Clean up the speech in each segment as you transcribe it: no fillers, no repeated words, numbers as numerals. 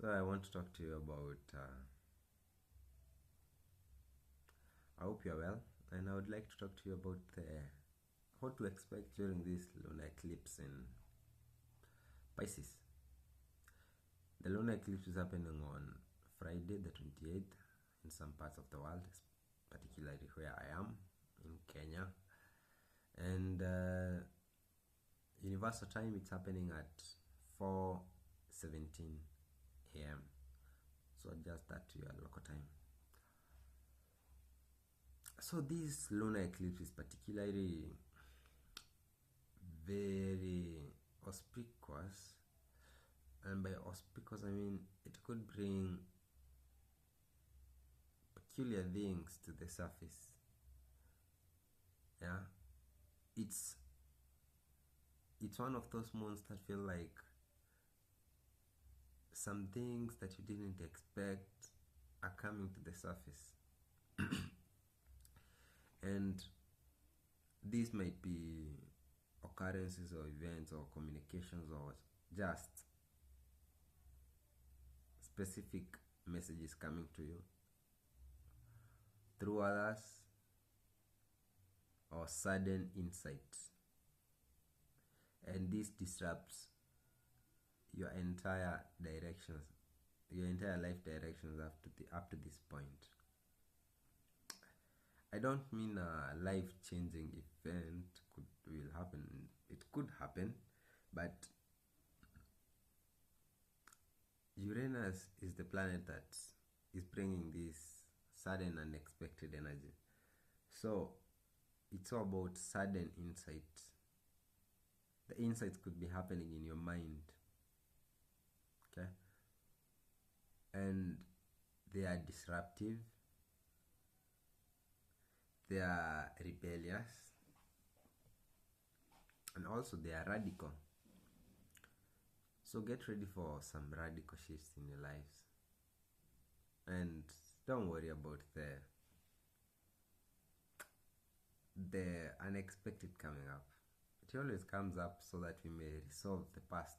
So I want to talk to you about, I hope you're well, and I would like to talk to you about what to expect during this lunar eclipse in Pisces. The lunar eclipse is happening on Friday the 28th in some parts of the world, particularly where I am in Kenya. And universal time, it's happening at 4:17 a.m. So adjust that to your local time. So this lunar eclipse is particularly very auspicious, and by auspicious I mean it could bring peculiar things to the surface. Yeah, it's one of those moons that feel like some things that you didn't expect are coming to the surface. And these might be occurrences or events or communications or just specific messages coming to you through others, or sudden insights. And this disrupts your entire directions, your entire life directions up to this point. I don't mean a life-changing event will happen. It could happen, but Uranus is the planet that is bringing this sudden unexpected energy. So it's all about sudden insights. The insights could be happening in your mind, okay? And they are disruptive, they are rebellious, and also they are radical. So get ready for some radical shifts in your lives. And don't worry about the unexpected coming up. It always comes up so that we may resolve the past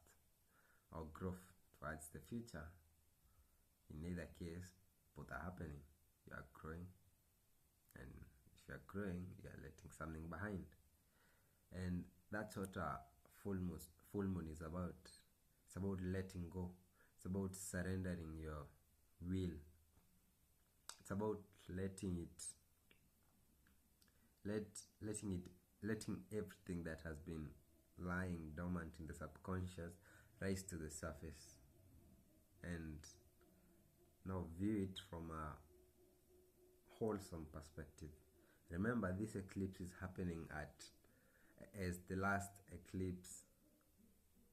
or growth towards the future. In either case, both are happening. You are growing, and if you are growing, you are letting something behind. And that's what a full moon is about. It's about letting go. It's about surrendering your will. It's about letting everything that has been lying dormant in the subconscious rise to the surface, and now view it from a wholesome perspective. Remember, this eclipse is happening as the last eclipse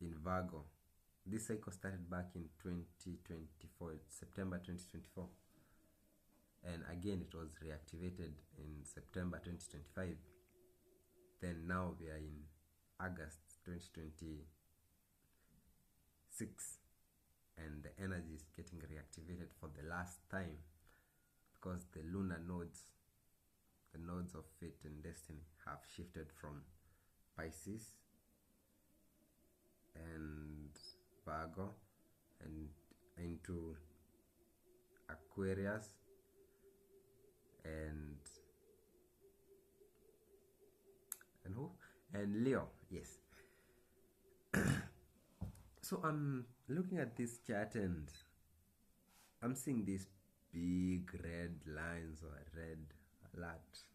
in Virgo. This cycle started back in 2024, September 2024. And again, it was reactivated in September 2025. Then now we are in August 2026. And the energy is getting reactivated for the last time, because the lunar nodes, the nodes of fate and destiny, have shifted from Pisces and Virgo and into Aquarius and who? And Leo, yes. So I'm looking at this chart and I'm seeing these big red lines or red alert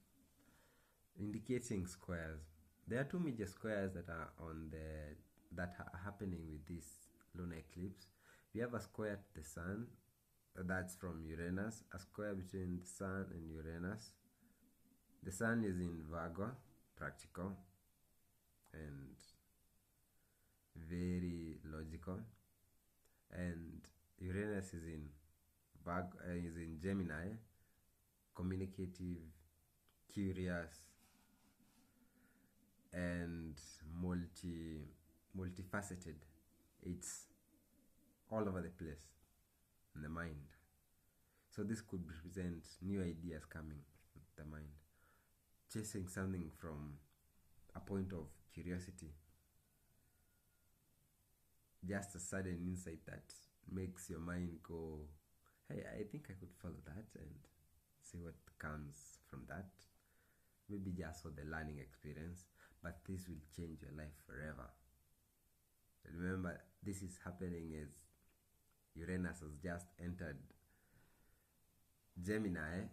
indicating squares. There are two major squares that are happening with this lunar eclipse. We have a square to the sun, that's from Uranus, a square between the sun and Uranus. The sun is in Virgo, practical and very logical, and Uranus is in Gemini, communicative, curious, and multifaceted. It's all over the place in the mind. So this could represent new ideas coming to the mind, chasing something from a point of curiosity, just a sudden insight that makes your mind go, hey, I think I could follow that and see what comes from that. Maybe just for the learning experience, but this will change your life forever. Remember, this is happening as Uranus has just entered Gemini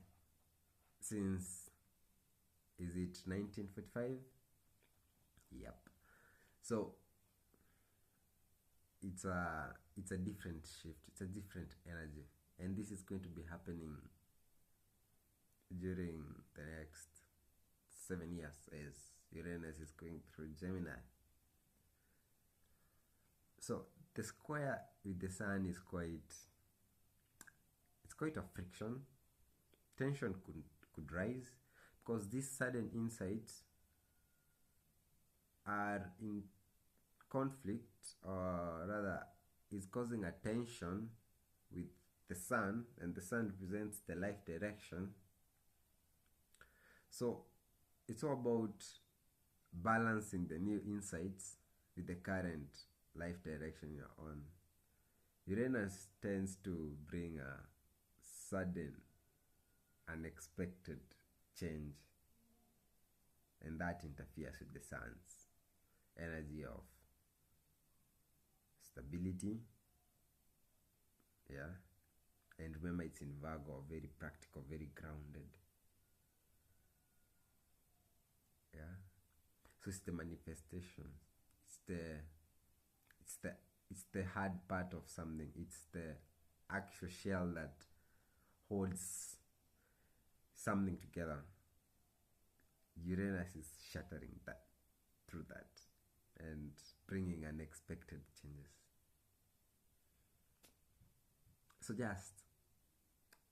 since, is it 1945? Yep. So it's a different shift, it's a different energy, and this is going to be happening during the next 7 years as Uranus is going through Gemini. So the square with the sun is quite a friction. Tension could rise because these sudden insights are in conflict, or rather is causing a tension with the sun, and the sun represents the life direction. So it's all about balancing the new insights with the current life direction you're on. Uranus tends to bring a sudden, unexpected change, and that interferes with the sun's energy of stability. Yeah, and remember, it's in Virgo, very practical, very grounded. Yeah, so it's the manifestation. It's the hard part of something. It's the actual shell that holds something together. Uranus is shattering that through that and bringing unexpected changes. So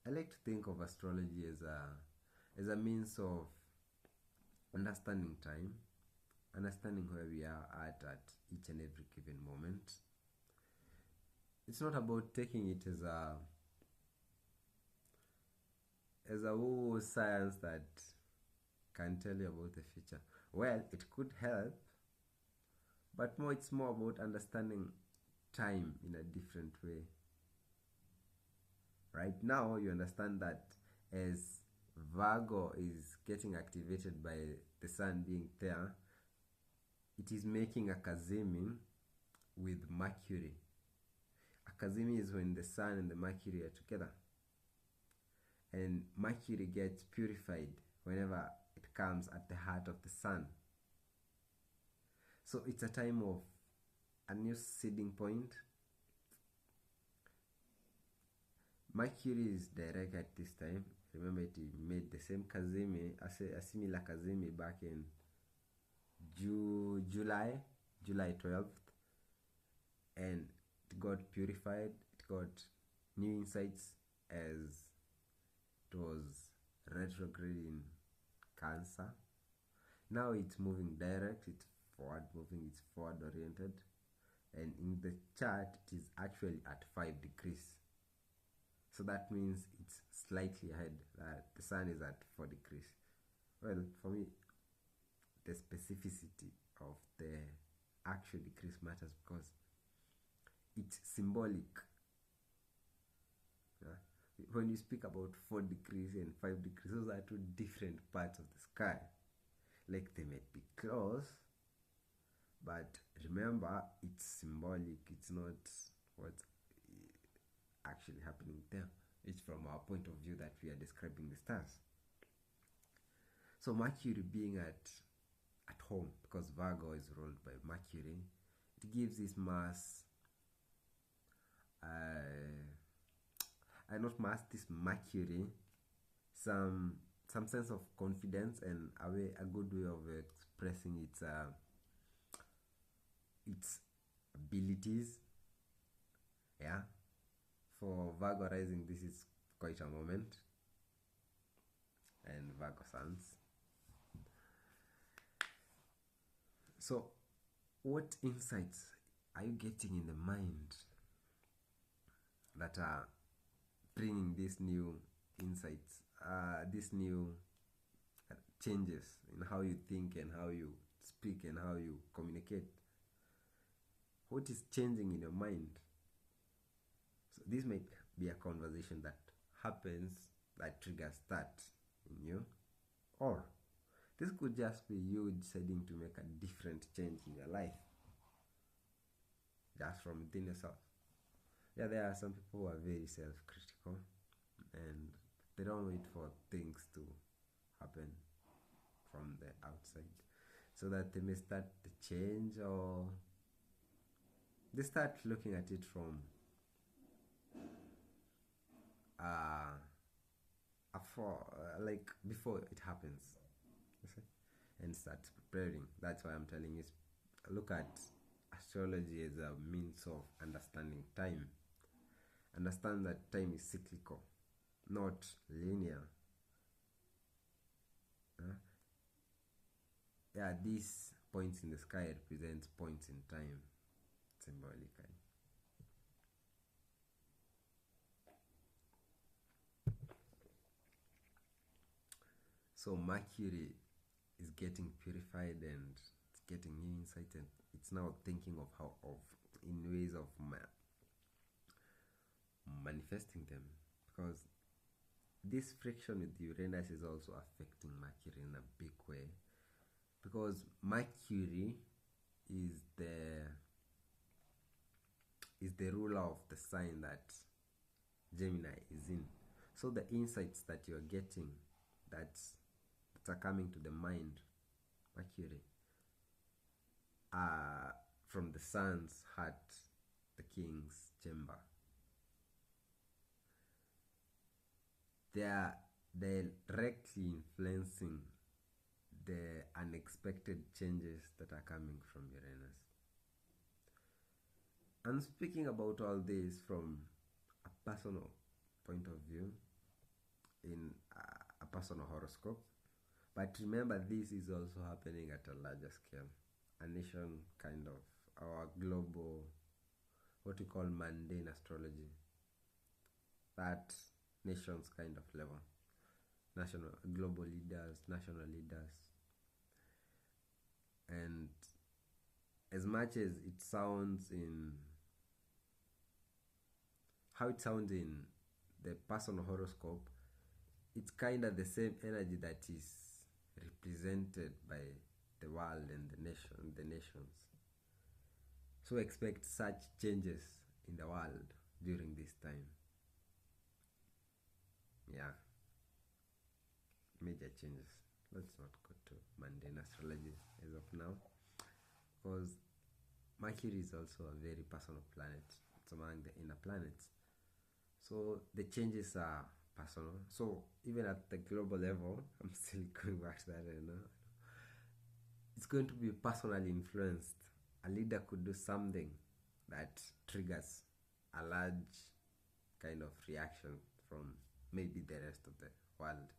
I like to think of astrology as a means of understanding time, understanding where we are at each and every given moment. It's not about taking it as a woo science that can tell you about the future. Well, it could help, but it's more about understanding time in a different way. Right now, you understand that as Virgo is getting activated by the sun being there, it is making a kazemi with Mercury. A kazemi is when the sun and the Mercury are together, and Mercury gets purified whenever it comes at the heart of the sun. So it's a time of a new seeding point. Mercury is direct at this time. Remember, it made the same kazemi, a similar kazemi back in July 12th, and it got purified. It got new insights as it was retrograde in Cancer. Now it's moving direct, it's forward moving, it's forward oriented, and in the chart it is actually at 5 degrees. So that means it's slightly ahead. The sun is at 4 degrees. Well, for me, the specificity of the actual degrees matters because it's symbolic. Yeah? When you speak about 4 degrees and 5 degrees, those are two different parts of the sky. Like, they may be close, but remember, it's symbolic. It's not what's actually happening there. It's from our point of view that we are describing the stars. So Mercury being at home, because Virgo is ruled by Mercury, it gives this this Mercury some sense of confidence and a good way of expressing its abilities. Yeah, for Virgo rising, this is quite a moment, and Virgo suns. So what insights are you getting in the mind that are bringing these new insights, these new changes in how you think and how you speak and how you communicate? What is changing in your mind? So this might be a conversation that happens that triggers that in you, or this could just be you deciding to make a different change in your life, just from within yourself. Yeah, there are some people who are very self-critical and they don't wait for things to happen from the outside so that they may start the change, or they start looking at it from like before it happens, you see, and start preparing. That's why I'm telling you, look at astrology as a means of understanding time. Understand that time is cyclical, not linear. Yeah, these points in the sky represent points in time symbolically. So Mercury is getting purified and it's getting new insight, and it's now thinking of how in ways of manifesting them, because this friction with Uranus is also affecting Mercury in a big way, because Mercury is the ruler of the sign that Gemini is in. So the insights that you're getting that are coming to the mind, Mercury, are from the sun's heart, the king's chamber. They are directly influencing the unexpected changes that are coming from Uranus. I'm speaking about all this from a personal point of view, in a personal horoscope. But remember, this is also happening at a larger scale, a nation kind of, our global, what we call mundane astrology, that nations kind of level, national, global leaders, national leaders. And as much as it sounds in how it sounds in the personal horoscope, it's kind of the same energy that is represented by the world and the nations. So expect such changes in the world during this time. Yeah, major changes. Let's not go to mundane astrology as of now, because Mercury is also a very personal planet. It's among the inner planets. So the changes are personal. So even at the global level, I'm still going back to that, it's going to be personally influenced. A leader could do something that triggers a large kind of reaction from maybe the rest of the world.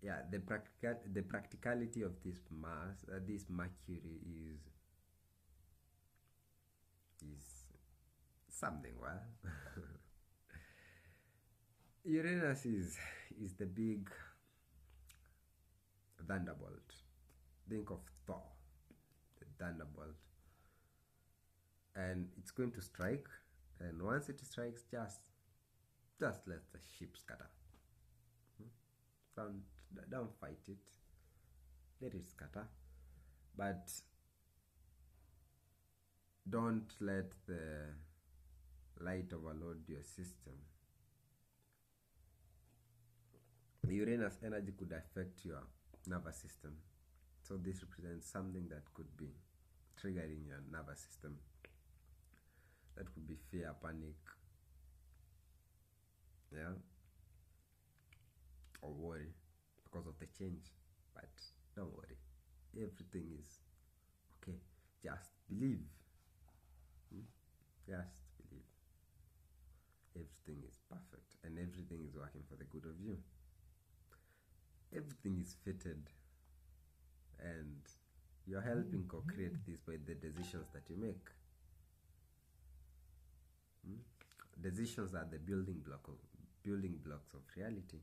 Yeah, the practicality of this this Mercury is something. Well, Uranus is the big thunderbolt. Think of Thor, the thunderbolt, and it's going to strike. And once it strikes, just let the ship scatter. Don't fight it. Let it scatter, but don't let the light overload your system. The Uranus energy could affect your nervous system. So this represents something that could be triggering your nervous system. That could be fear, panic, yeah, or worry because of the change. But don't worry, everything is okay. Just believe. Just believe. Everything is perfect and everything is working for the good of you. Everything is fitted, and you're helping co-create this by the decisions that you make. Decisions are the building blocks of reality.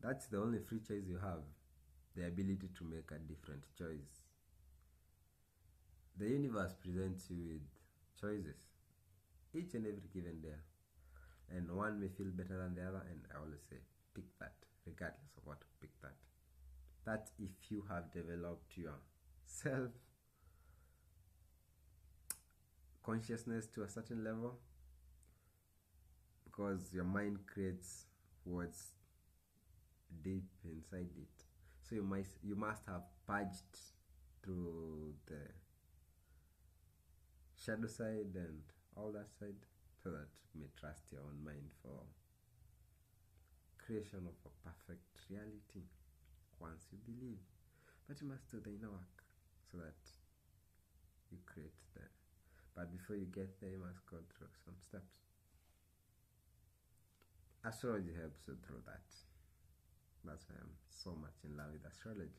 That's the only free choice you have, the ability to make a different choice. the universe presents you with choices each and every given day, and one may feel better than the other, and I always say pick that, regardless of what, pick that. That if you have developed your self consciousness to a certain level, because your mind creates what's deep inside it, so you must have purged through the shadow side and all that side, so that you may trust your own mind for creation of a perfect reality once you believe. But you must do the inner work so that you create that. But before you get there, you must go through some steps. Astrology helps you through that. That's why I'm so much in love with astrology.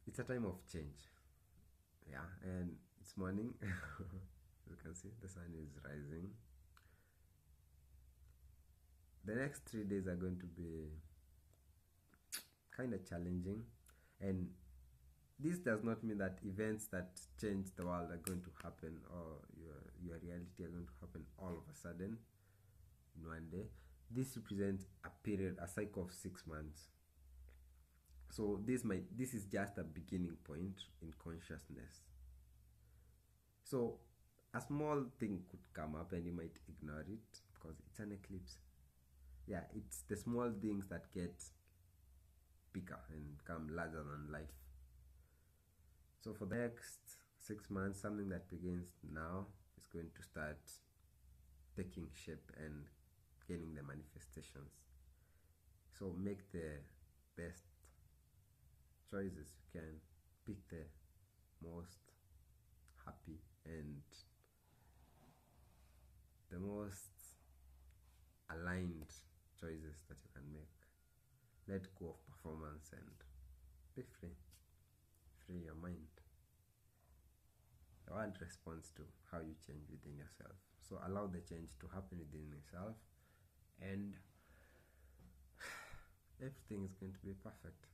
It's a time of change. Yeah, and it's morning. As you can see, the sun is rising. The next 3 days are going to be kind of challenging, and this does not mean that events that change the world are going to happen, or your reality are going to happen all of a sudden in one day. This represents a period, a cycle of 6 months. So this is just a beginning point in consciousness. So a small thing could come up and you might ignore it because it's an eclipse. Yeah, it's the small things that get bigger and become larger than life. So for the next 6 months, something that begins now is going to start taking shape and gaining the manifestations. So make the best choices you can. Pick the most happy and the most aligned choices that you can make. Let go of performance and be free. Free your mind. The world responds to how you change within yourself. So allow the change to happen within yourself, and everything is going to be perfect.